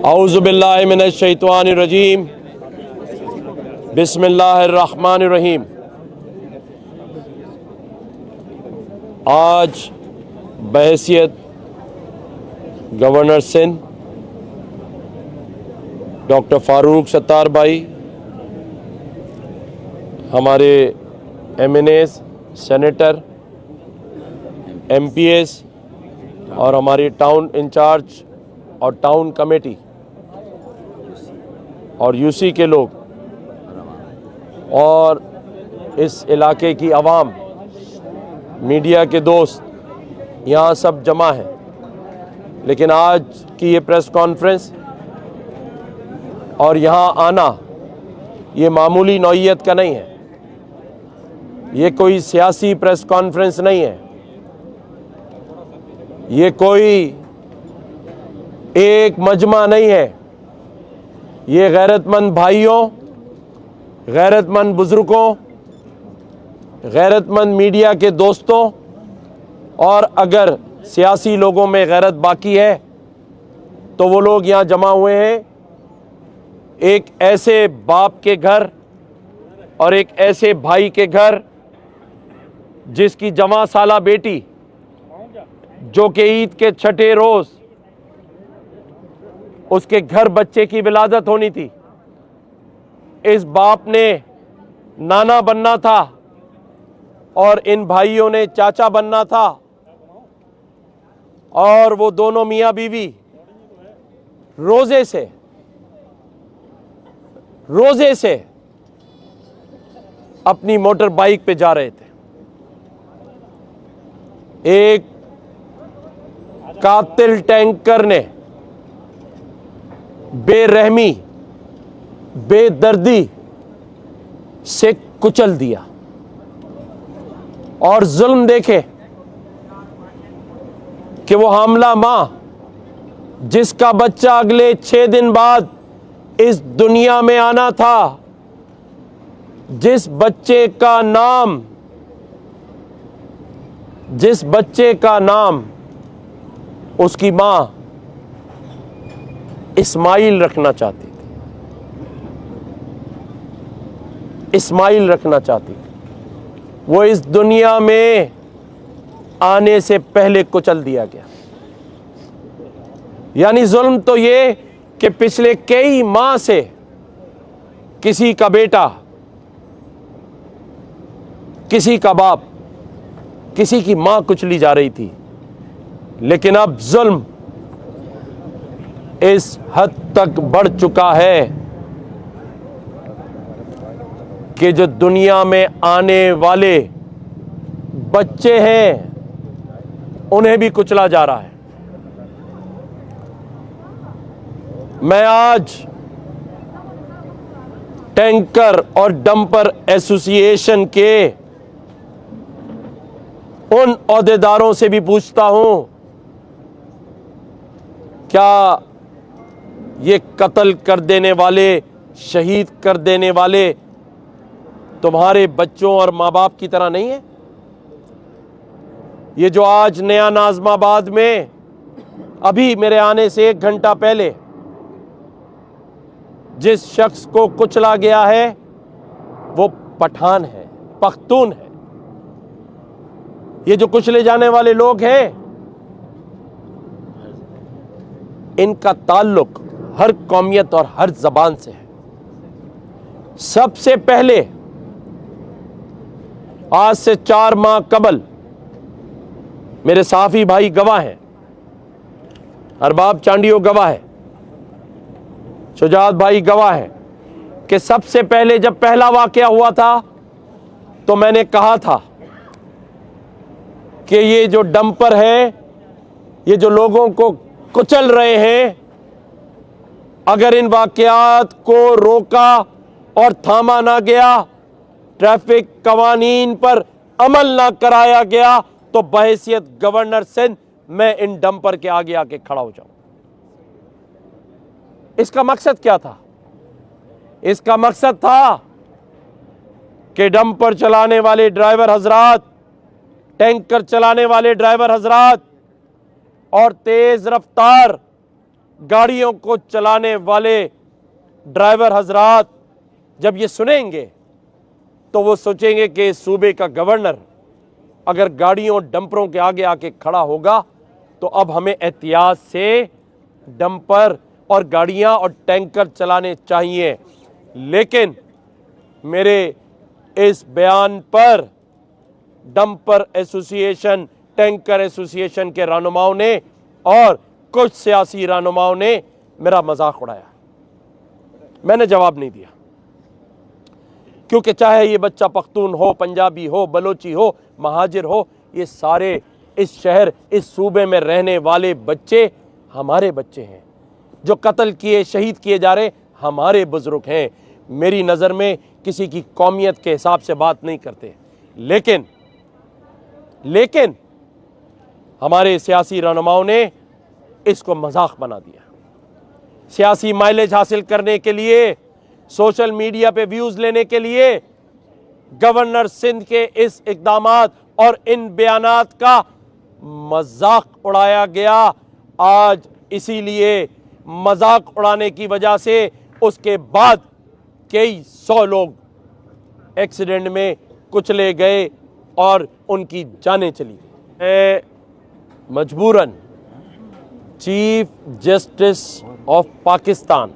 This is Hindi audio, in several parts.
औज़ुबिल्लाहि मिनश्शैतानिर्रजीम बिस्मिल्लाहिर्रहमानिर्रहीम। आज बहैसियत गवर्नर सिंध डॉक्टर फ़ारूक सत्तार भाई, हमारे MNAs, सेनेटर, MPs और हमारी टाउन इंचार्ज और टाउन कमेटी और UC के लोग और इस इलाके की आवाम, मीडिया के दोस्त यहाँ सब जमा हैं। लेकिन आज की ये प्रेस कॉन्फ्रेंस और यहाँ आना ये मामूली नौइयत का नहीं है। ये कोई सियासी प्रेस कॉन्फ्रेंस नहीं है। ये कोई एक मजमा नहीं है। ये गैरतमंद भाइयों, गैरतमंद बुजुर्गों, गैरतमंद मीडिया के दोस्तों और अगर सियासी लोगों में गैरत बाकी है तो वो लोग यहाँ जमा हुए हैं एक ऐसे बाप के घर और एक ऐसे भाई के घर जिसकी जवां साला बेटी जो कि ईद के छठे रोज उसके घर बच्चे की विलादत होनी थी। इस बाप ने नाना बनना था और इन भाइयों ने चाचा बनना था और वो दोनों मियाँ बीवी रोजे से अपनी मोटर बाइक पे जा रहे थे। एक कातिल टैंकर ने बेरहमी, बेदर्दी से कुचल दिया और जुल्म देखे कि वो हामला मां जिसका बच्चा अगले 6 दिन बाद इस दुनिया में आना था, जिस बच्चे का नाम उसकी मां इस्माइल रखना चाहती थी, इस्माइल रखना चाहती थी, वो इस दुनिया में आने से पहले कुचल दिया गया। यानी जुल्म तो ये कि पिछले कई माह से किसी का बेटा, किसी का बाप, किसी की मां कुचली जा रही थी। लेकिन अब जुल्म इस हद तक बढ़ चुका है कि जो दुनिया में आने वाले बच्चे हैं उन्हें भी कुचला जा रहा है। मैं आज टैंकर और डंपर एसोसिएशन के उन ओहदेदारों से भी पूछता हूं, क्या ये कत्ल कर देने वाले, शहीद कर देने वाले तुम्हारे बच्चों और माँ बाप की तरह नहीं है? ये जो आज नया नाज़माबाद में अभी मेरे आने से 1 घंटा पहले जिस शख्स को कुचला गया है वो पठान है, पख्तून है। ये जो कुचले जाने वाले लोग हैं इनका ताल्लुक हर कौमियत और हर जबान से है। सबसे पहले आज से 4 माह कबल मेरे साफी भाई गवाह हैं, अरबाब चांडियो गवाह है, शुजात भाई गवाह है कि सबसे पहले जब पहला वाकया हुआ था तो मैंने कहा था कि ये जो डंपर है, ये जो लोगों को कुचल रहे हैं, अगर इन वाकयात को रोका और थामा ना गया, ट्रैफिक कवानीन पर अमल ना कराया गया तो बहैसियत गवर्नर सिंध मैं इन डंपर के आगे आके खड़ा हो जाऊं। इसका मकसद क्या था? इसका मकसद था कि डंपर चलाने वाले ड्राइवर हजरात, टैंकर चलाने वाले ड्राइवर हजरात और तेज रफ्तार गाड़ियों को चलाने वाले ड्राइवर हजरात जब ये सुनेंगे तो वो सोचेंगे कि सूबे का गवर्नर अगर गाड़ियों डंपरों के आगे आके खड़ा होगा तो अब हमें एहतियात से डंपर और गाड़ियां और टैंकर चलाने चाहिए। लेकिन मेरे इस बयान पर डंपर एसोसिएशन, टैंकर एसोसिएशन के रहनुमाओं ने और कुछ सियासी रहनुमाओं ने मेरा मजाक उड़ाया। मैंने जवाब नहीं दिया, क्योंकि चाहे ये बच्चा पख्तून हो, पंजाबी हो, बलोची हो, महाजिर हो, ये सारे इस शहर, इस सूबे में रहने वाले बच्चे हमारे बच्चे हैं। जो कत्ल किए, शहीद किए जा रहे हमारे बुजुर्ग हैं। मेरी नज़र में किसी की कौमियत के हिसाब से बात नहीं करते। लेकिन हमारे सियासी रहनुमाओं ने इसको मजाक बना दिया। सियासी माइलेज हासिल करने के लिए, सोशल मीडिया पे व्यूज लेने के लिए गवर्नर सिंध के इस इक़दामात और इन बयानात का मजाक उड़ाया गया। आज इसीलिए मजाक उड़ाने की वजह से उसके बाद कई 100 लोग एक्सीडेंट में कुचले गए और उनकी जानें चली गई। मजबूरन चीफ जस्टिस ऑफ पाकिस्तान,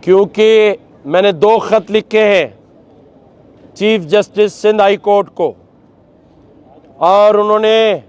क्योंकि मैंने 2 खत लिखे हैं chief justice Sindh high court को और उन्होंने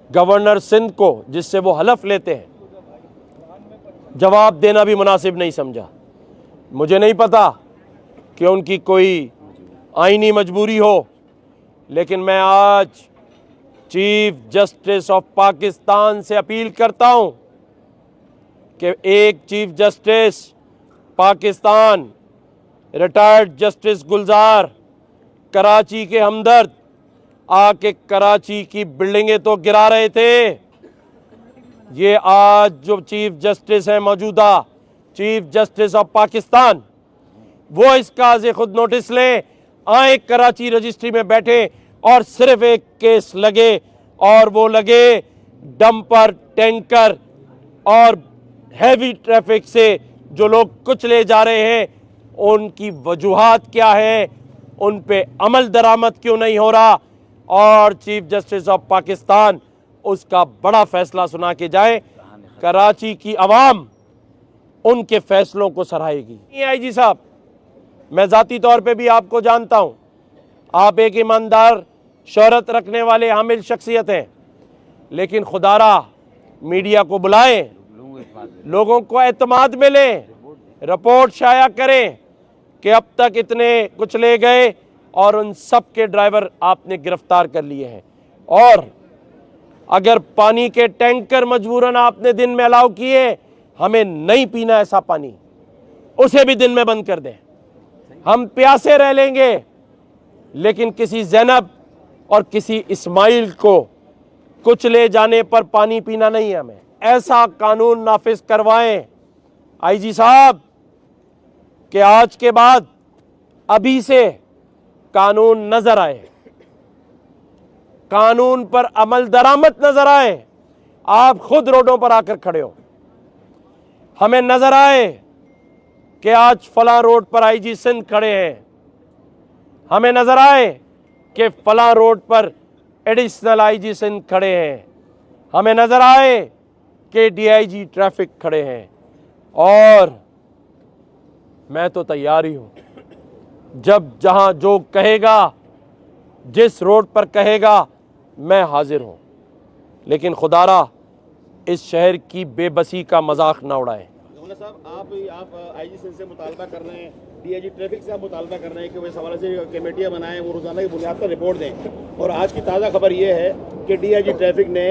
गवर्नर सिंध को, जिससे वो हलफ लेते हैं, जवाब देना भी मुनासिब नहीं समझा। मुझे नहीं पता कि उनकी कोई आईनी मजबूरी हो, लेकिन मैं आज चीफ जस्टिस ऑफ पाकिस्तान से अपील करता हूं कि एक chief justice Pakistan, retired justice Gulzar, Karachi के हमदर्द, आके कराची की बिल्डिंगें तो गिरा रहे थे। ये आज जो चीफ जस्टिस हैं, मौजूदा चीफ जस्टिस ऑफ पाकिस्तान, वो इसका खुद नोटिस लें, आए कराची रजिस्ट्री में बैठे और सिर्फ एक केस लगे और वो लगे डंपर, टैंकर और हैवी ट्रैफिक से जो लोग कुचले जा रहे हैं, उनकी वजूहात क्या है, उन पे अमल दरामद क्यों नहीं हो रहा, और चीफ जस्टिस ऑफ पाकिस्तान उसका बड़ा फैसला सुना के जाए। कराची की आवाम उनके फैसलों को सराहेगी। आईजी साहब, मैं जाती तौर पे भी आपको जानता हूं, आप एक ईमानदार, शोहरत रखने वाले हामिल शख्सियत हैं, लेकिन खुदारा मीडिया को बुलाएं, लोगों को एतमाद में लें, रिपोर्ट शाया करें कि अब तक इतने कुचले गए और उन सब के ड्राइवर आपने गिरफ्तार कर लिए हैं। और अगर पानी के टैंकर मजबूरन आपने दिन में अलाउ किए, हमें नहीं पीना ऐसा पानी, उसे भी दिन में बंद कर दें। हम प्यासे रह लेंगे, लेकिन किसी ज़ैनब और किसी इस्माइल को कुचले जाने पर पानी पीना नहीं है हमें। ऐसा कानून नाफिज करवाएं आईजी साहब कि आज के बाद अभी से कानून नजर आए, कानून पर अमल दरामद नजर आए। आप खुद रोडों पर आकर खड़े हो, हमें नजर आए कि आज फला रोड पर आईजी सिंध खड़े हैं, हमें नजर आए कि फला रोड पर एडिशनल आईजी सिंध खड़े हैं, हमें नजर आए कि डीआईजी ट्रैफिक खड़े हैं। और मैं तो तैयार ही हूं, जब जहां जो कहेगा, जिस रोड पर कहेगा, मैं हाजिर हूं। लेकिन खुदारा इस शहर की बेबसी का मजाक ना उड़ाएं। साहब, आप आईजी सिंध से मुतालबा कर रहे हैं, डीआईजी ट्रैफिक से आप मुतालबा कर रहे हैं कि वो इस हवाले से कमेटियां बनाएं, वो रोजाना की बुनियाद पर रिपोर्ट दें। और आज की ताज़ा खबर ये है कि डीआईजी ट्रैफिक ने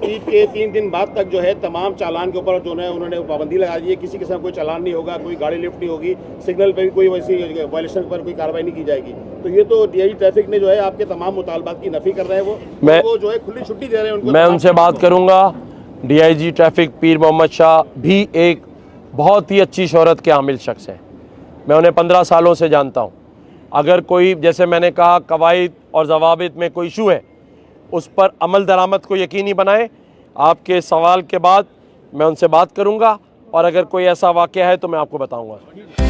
ईद के 3 दिन बाद तक जो है तमाम चालान के ऊपर जो है उन्होंने पाबंदी लगा दी है। किसी किस्म कोई चालान नहीं होगा, कोई गाड़ी लिफ्ट नहीं होगी, सिग्नल पर भी कोई वैसी वायलेशन पर कोई कार्रवाई नहीं की जाएगी। तो ये तो डीआईजी ट्रैफिक ने जो है आपके तमाम मुतालबात की नफी कर रहे हैं। वो जो है खुली छुट्टी दे रहे हैं उनको। मैं उनसे बात करूंगा। डीआईजी ट्रैफिक पीर मोहम्मद शाह भी एक बहुत ही अच्छी शोहरत के हामिल शख्स हैं, मैं उन्हें 15 सालों से जानता हूं। अगर कोई, जैसे मैंने कहा, कवायद और ज़वाबित में कोई इशू है, उस पर अमल दरामद को यकीनी बनाएं। आपके सवाल के बाद मैं उनसे बात करूंगा और अगर कोई ऐसा वाक़या है तो मैं आपको बताऊंगा।